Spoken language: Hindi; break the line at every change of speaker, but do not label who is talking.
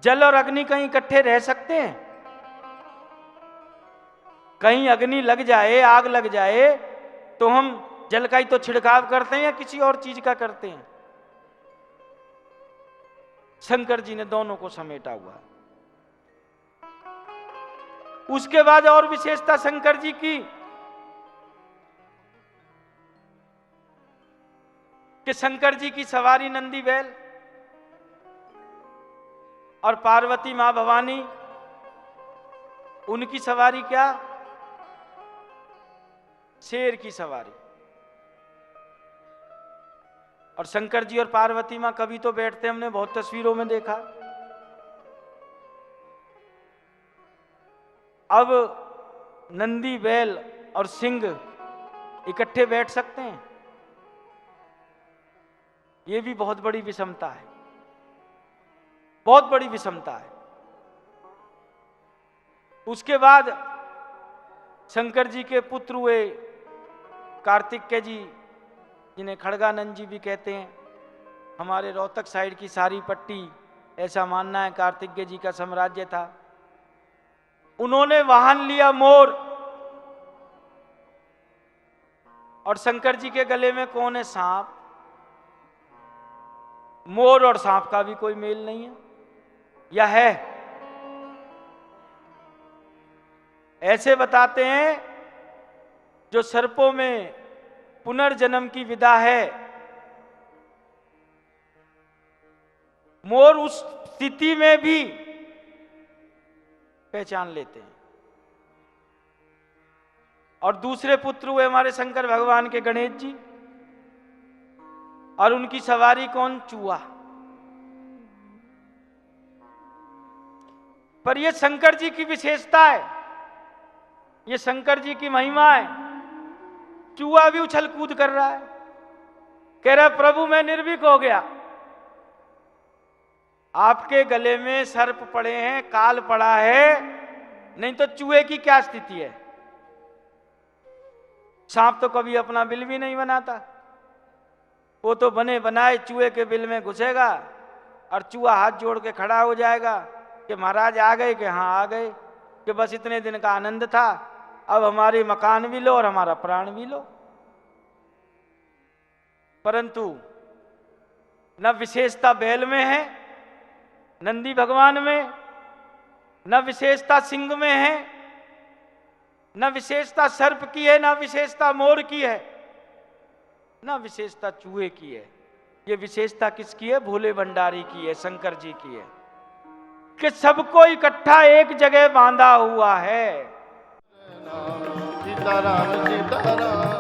जल और अग्नि कहीं इकट्ठे रह सकते हैं? कहीं अग्नि लग जाए, आग लग जाए, तो हम जल का ही तो छिड़काव करते हैं या किसी और चीज का करते हैं? शंकर जी ने दोनों को समेटा हुआ। उसके बाद और विशेषता शंकर जी की कि शंकर जी की सवारी नंदी बैल और पार्वती मां भवानी, उनकी सवारी क्या? शेर की सवारी। और शंकर जी और पार्वती मां कभी तो बैठते, हमने बहुत तस्वीरों में देखा। अब नंदी बैल और सिंह इकट्ठे बैठ सकते हैं? यह भी बहुत बड़ी विषमता है, बहुत बड़ी विषमता है। उसके बाद शंकर जी के पुत्र हुए कार्तिकेय जी, जिन्हें खड़गानंद जी भी कहते हैं। हमारे रोहतक साइड की सारी पट्टी, ऐसा मानना है, कार्तिकेय जी का साम्राज्य था। उन्होंने वाहन लिया मोर, और शंकर जी के गले में कौन है? सांप। मोर और सांप का भी कोई मेल नहीं है, या है? ऐसे बताते हैं, जो सर्पों में पुनर्जन्म की विदा है, मोर उस स्थिति में भी पहचान लेते हैं। और दूसरे पुत्र हुए हमारे शंकर भगवान के गणेश जी, और उनकी सवारी कौन? चूहा। पर यह शंकर जी की विशेषता है, ये शंकर जी की महिमा है। चूहा भी उछल कूद कर रहा है, कह रहा प्रभु मैं निर्भीक हो गया। आपके गले में सर्प पड़े हैं, काल पड़ा है, नहीं तो चूहे की क्या स्थिति है? सांप तो कभी अपना बिल भी नहीं बनाता, वो तो बने बनाए चूहे के बिल में घुसेगा, और चूहा हाथ जोड़ के खड़ा हो जाएगा कि महाराज आ गए? कि हाँ आ गए, कि बस इतने दिन का आनंद था, अब हमारे मकान भी लो और हमारा प्राण भी लो। परंतु न विशेषता बैल में है, नंदी भगवान में, न विशेषता सिंह में है, न विशेषता सर्प की है, न विशेषता मोर की है, न विशेषता चूहे की है। ये विशेषता किसकी है? भोले भंडारी की है, शंकर जी की है, कि सबको इकट्ठा एक जगह बांधा हुआ है।
सीताराम सीताराम।